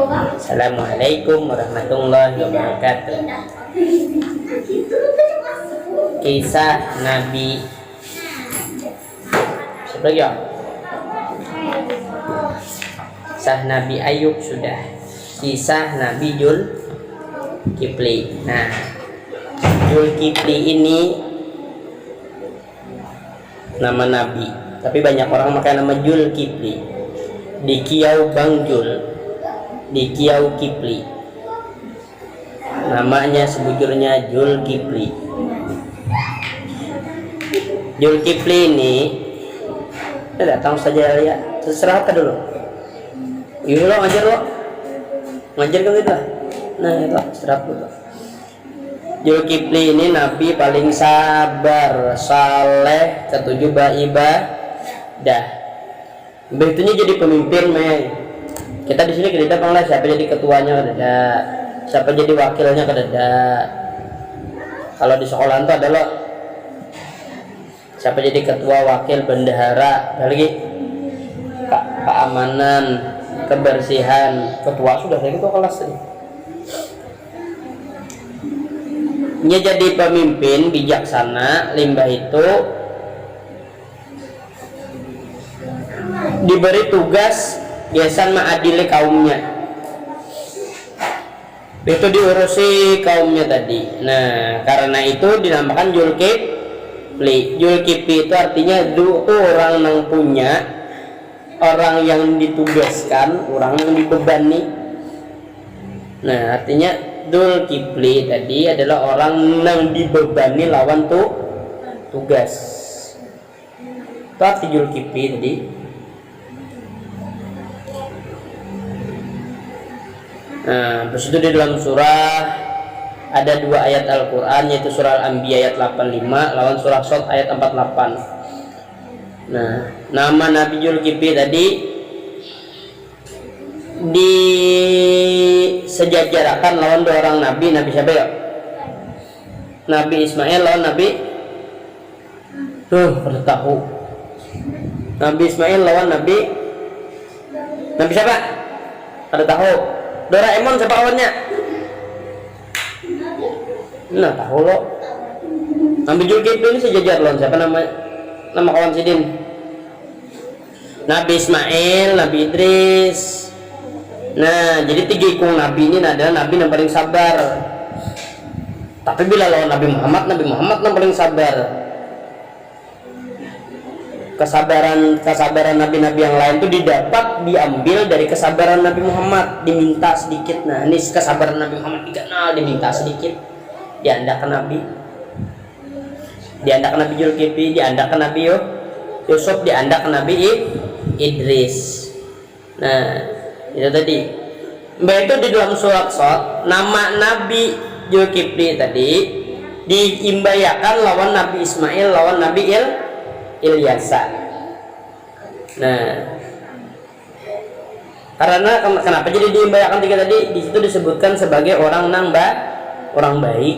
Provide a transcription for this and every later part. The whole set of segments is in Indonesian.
Assalamualaikum warahmatullahi wabarakatuh. Kisah Nabi siapa lagi ya? Kisah Nabi Ayub sudah. Kisah Nabi Zulkifli. Nah, Zulkifli ini nama Nabi, tapi banyak orang pakai nama Zulkifli. Di Kiau Bang Jul, di Kiau Kifli. Namanya sebujurnya Zulkifli. Zulkifli ini datang saja ya, terserah apa dulu. Yuk lo ngajar kan gitu. Nah itu serap dulu. Zulkifli ini nabi paling sabar, saleh, ketujuh beribadah. Beritunya jadi pemimpin, men. Kita di sini kita panglah siapa jadi ketuanya kada, siapa jadi wakilnya kada. Kalau di sekolah itu adalah siapa jadi ketua, wakil, bendahara, ada lagi keamanan, kebersihan, ketua sudah saya ketua kelas ini. Dia jadi pemimpin bijaksana, limbah itu diberi tugas biasa mengadili kaumnya. Itu diurusi kaumnya tadi. Nah, karena itu dinamakan Zulkifli. Zulkifli itu artinya itu orang yang punya, orang yang ditugaskan, orang yang dibebani. Nah, artinya Zulkifli tadi adalah orang yang dibebani lawan tugas. Itu arti Zulkifli tadi. Nah, terus itu di dalam surah ada dua ayat Al-Quran, yaitu surah Al-Anbiya ayat 85 lawan surah Shad ayat 48. Nah, nama Nabi Zulkifli tadi disejajarakan lawan dua orang nabi. Nabi siapa ya? Nabi Ismail lawan Nabi pada tahu. Nabi Ismail lawan Nabi siapa? Pada tahu. Doraemon siapa lawannya? Nah tahu lo. Nabi Zulkifli ini sejajar lawan siapa nama kawan sidin? Nabi Ismail, Nabi Idris. Nah, jadi tiga ikung nabi ini adalah nabi yang paling sabar. Tapi bila lawan Nabi Muhammad yang paling sabar. Kesabaran nabi-nabi yang lain itu diambil dari kesabaran Nabi Muhammad, diminta sedikit. Nah, ini kesabaran Nabi Muhammad dikenal, diminta sedikit. Diandakan Nabi Zulkifli, diandakan Nabi Yusuf, diandakan Nabi Idris. Nah, itu tadi. Mbak itu di dalam surat Shad, nama Nabi Zulkifli tadi diimbayakan lawan Nabi Ismail lawan Nabi Ilyasa. Nah, karena kenapa jadi diimbayakan tiga tadi? Di situ disebutkan sebagai orang baik.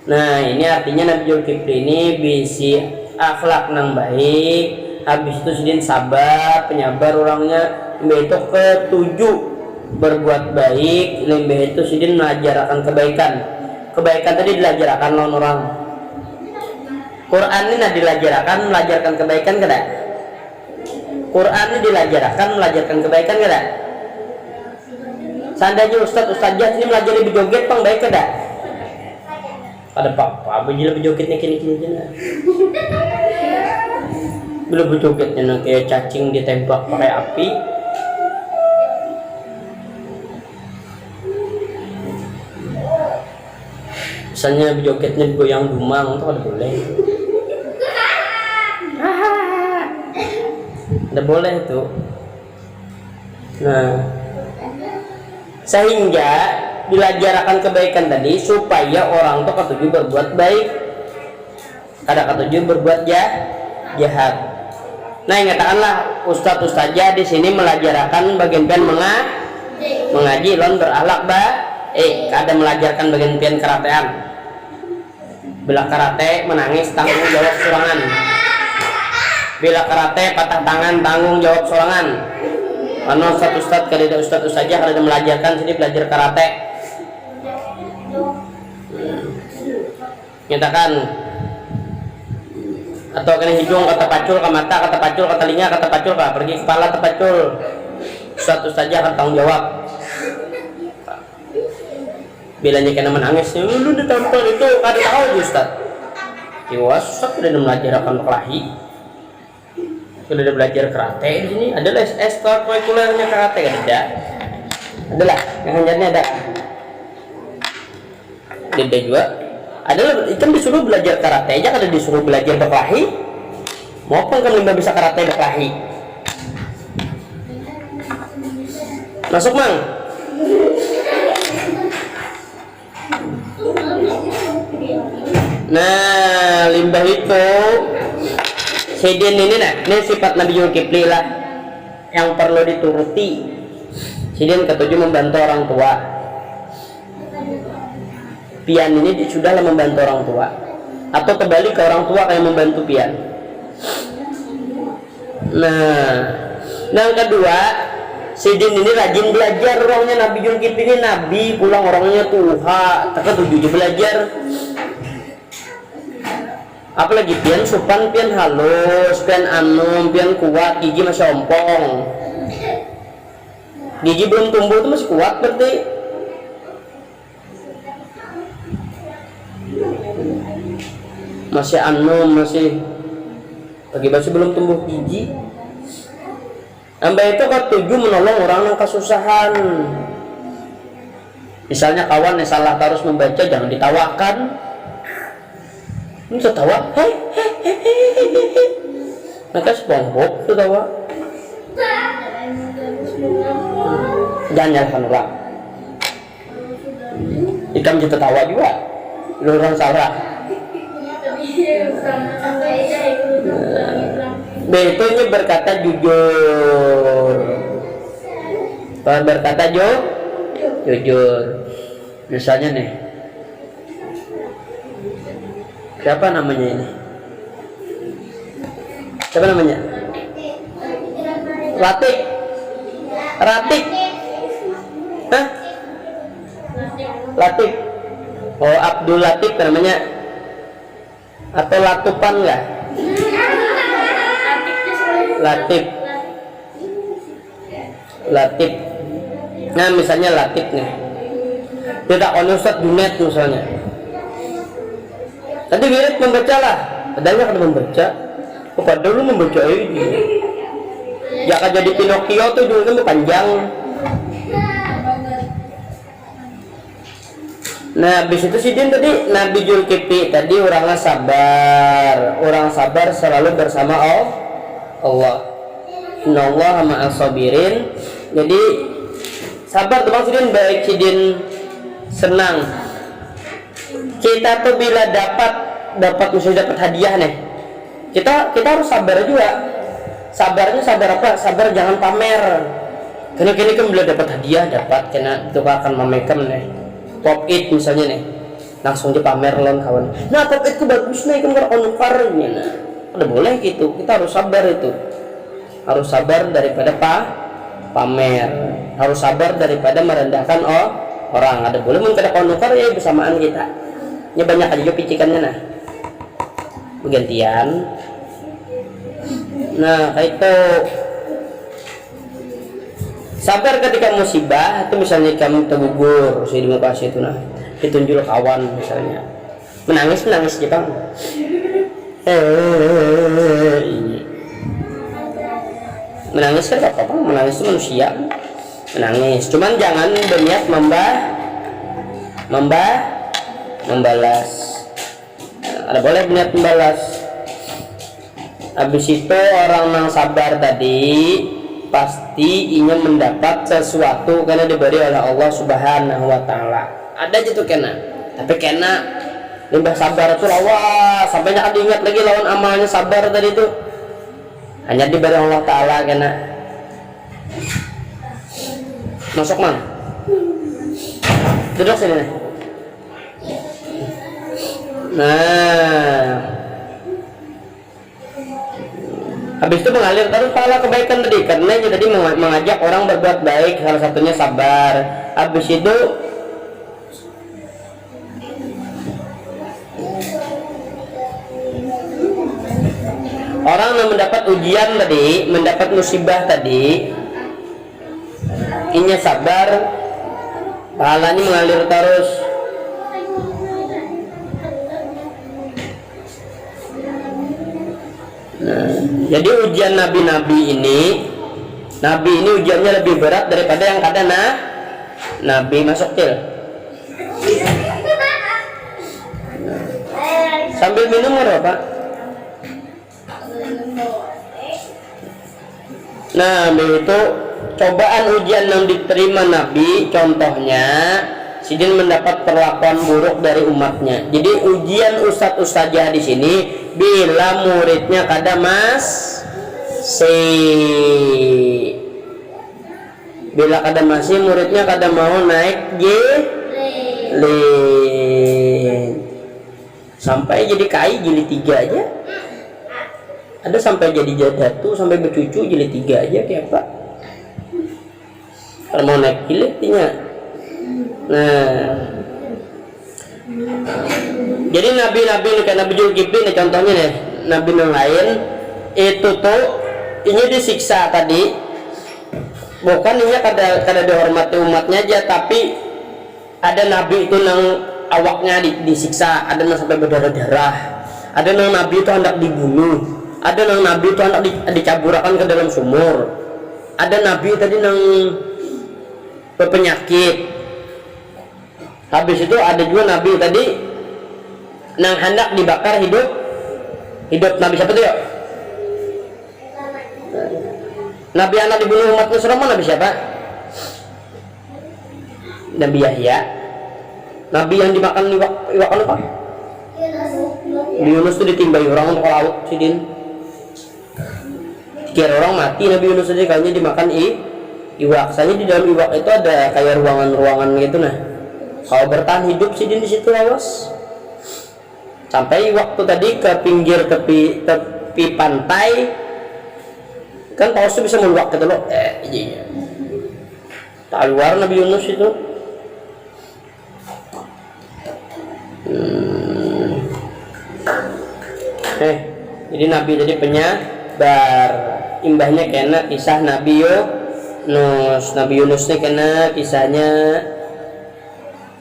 Nah, ini artinya Nabi Zulkifli ini bisi akhlak nang baik, habis itu sidin sabar, penyabar orangnya. Itu ketujuh berbuat baik, lembah itu sidin melajarkan kebaikan. Kebaikan tadi dilajarkan lawan orang. Quran ini melajarkan kebaikan kada? Quran ini melajarkan kebaikan kada? Seandainya ustazah ini melajari berjoget pang baik kada? Ada apa bila berjogetnya kini aja. Bila berjogetnya kayak cacing ditembak pakai api. Misalnya berjogetnya goyang dumang itu ada boleh. Ada boleh itu. Nah, sehingga dilajarkan kebaikan tadi supaya orang itu ketujuh berbuat baik, kada ketujuh berbuat jahat. Nah, ingatkanlah ustazah di sini melajarkan bagian mengaji lon berakhlak kada melajarkan bagian karatean. Bila karate menangis tanggung jawab sorangan. Bila karate patah tangan tanggung jawab sorangan. Anu ustad kada ustad saja kada melajarkan sini belajar karate. Nyatakan atau kena hidung kata pacul ke mata, kata pacul ke telinga, kata pacul ke pergi kepala terpacul. Ustad saja akan tanggung jawab. Bilanya kena menangis, lu ditonton itu kada tahu ustad. Tiwas ustad sudah melajarkan kelahi. Sudah belajar karate di sini. Adalah ekstrakurikulernya karate kan ada. Adalah yang ngajarnya ada. Ada juga. Adalah kan disuruh belajar karate aja, kada disuruh belajar berkelahi. Maupun kan lima bisa karate berkelahi. Masuk mang. Nah, limbah itu Sidin ini ini sifat Nabi Zulkifli lah yang perlu dituruti. Sidin ketujuh membantu orang tua. Pian ini sudahlah membantu orang tua, atau kembali ke orang tua kayak membantu pian. Nah, yang kedua, Sidin ini rajin belajar. Orangnya Nabi Zulkifli ini nabi, pulang orangnya tuha, tak tujuh belajar. Apalagi pian supan, pian halus, pian anum, pian kuat, gigi masih ompong. Gigi belum tumbuh itu masih kuat berarti. Masih anum, masih bagi belum tumbuh gigi. Sampai itu ketujuh menolong orang yang kesusahan. Misalnya kawan yang salah terus membaca, jangan ditawakan. Ini tertawa, mereka SpongeBob tertawa. Jangan nyalakan orang. Ikan kita tertawa juga, lu orang salah. Beto ini berkata jujur. Berkata jujur. Misalnya nih. Siapa namanya ini? Siapa namanya? Latik. Ratik. Hah? Latif. Oh, Abdul Latif namanya. Atau Latupan enggak? Latif. Latif. Nah, misalnya Latif nih. Tidak Ustaz Junet misalnya. Nanti wirid membaca lah, padahal nggak ada membaca. Kepada lu membaca ini, ya kan jadi Pinocchio tuh juga kan panjang. Nah, habis itu Sidin tadi Nabi Zulkifli tadi orangnya sabar. Orang sabar selalu bersama Allah. Innallaha ma'as sabirin. Jadi sabar tuh Bang Sidin, baik Sidin senang. Kita tuh bila misalnya dapat hadiah nih, kita harus sabar juga. Sabarnya sabar apa? Sabar jangan pamer. Karena kini kan bila dapat hadiah, kena itu akan memamerkan nih. Pop it misalnya nih, langsung dia pamer lon kawan. Nah pop it itu bagus nih, kan on-far ini. Nah, udah boleh gitu. Kita harus sabar itu. Harus sabar daripada pamer. Harus sabar daripada merendahkan orang. Ada boleh mungkin kada on-far ya bersamaan kita. Ini banyak aja picikannya nah. Bergantian. Nah, kayak itu sabar ketika musibah itu misalnya kamu tergugur di muka itu nah. Ditunjuk kawan misalnya. Menangis kita. Menangis kan apa-apa, menangis itu manusia. Menangis. Cuman jangan berniat membalas. Ada boleh niat membalas. Habis itu orang yang sabar tadi pasti ingin mendapat sesuatu karena diberi oleh Allah Subhanahu wa taala. Ada aja tuh kena. Tapi kena limbah sabar itu lawas sampai jangan diingat lagi lawan amalnya sabar tadi itu. Hanya diberi Allah taala kena. Masuk man. Duduk sini nih. Nah, Habis itu mengalir terus pahala kebaikan tadi, karena itu tadi mengajak orang berbuat baik, salah satunya sabar. Habis itu orang yang mendapat ujian tadi, mendapat musibah tadi, inya sabar, pahalanya mengalir terus. Nah, jadi ujian nabi-nabi ini ujiannya lebih berat daripada yang kada nabi masuk til. Sambil minum apa Pak? Nah, itu cobaan ujian yang diterima Nabi, contohnya Sidin mendapat perlakuan buruk dari umatnya. Jadi ujian ustadz-ustadzah di sini bila muridnya kada bila kada masih muridnya kada mau naik jilid sampai jadi kai jilid 3 aja. Ada sampai jadi jadatu sampai bercucu jilid 3 aja kayak apa? Kalau mau naik jilidnya. Nah, jadi nabi-nabi ini kayak Nabi Zulkifli nih contohnya nih, nabi yang lain itu tuh ini disiksa tadi, bukan ini kada dihormati umatnya aja, tapi ada nabi itu yang awaknya disiksa, ada yang sampai berdarah-darah, ada yang nabi itu hendak dibunuh, ada yang nabi itu hendak dicaburakan ke dalam sumur, ada nabi tadi yang berpenyakit. Habis itu ada juga nabi tadi yang hendak dibakar hidup. Nabi siapa tuh ya? Nabi anak dibunuh umat Nasrani nabi siapa? Nabi Yahya. Nabi yang dimakan iwak apa? Nabi Yunus itu ditimbai orang untuk laut sidin. Kira orang mati Nabi Yunus aja kayaknya dimakan iwak. Soalnya di dalam iwak itu ada kayak ruangan-ruangan gitu nah. Kalau bertahan hidup sidin di situ awas. Sampai waktu tadi ke pinggir tepi pantai kan paus itu bisa meluap gitu loh. Iya. Tak luar Nabi Yunus itu. Jadi Nabi tadi penyabar. Imbahnya kena kisah Nabi Yunus. Nabi Yunus ini kena kisahnya.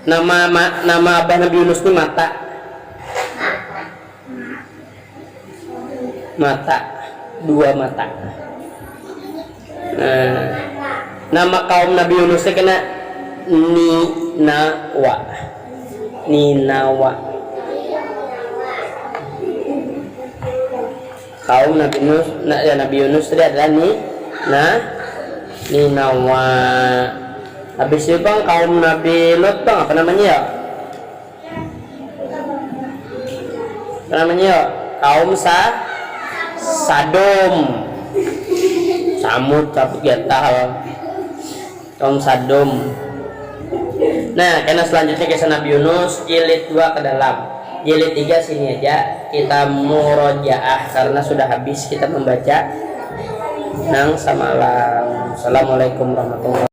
Nama abah Nabi Yunus ini mata, dua mata. Nah, nama kaum Nabi Yunus ini kena Ninawa. Kaum Nabi Yunus, Nabi Yunus tadi adalah Ninawa. Habis itu bang kaum Nabi Lot bang apa namanya ya? Apa namanya ya? Kaum Sadom, Samud, Gatal, kaum Sadom. Nah, karena selanjutnya kisah Nabi Yunus jilid 2 ke dalam. Jilid 3 sini aja kita murojaah karena sudah habis kita membaca nang semalam. Assalamualaikum warahmatullahi wabarakatuh.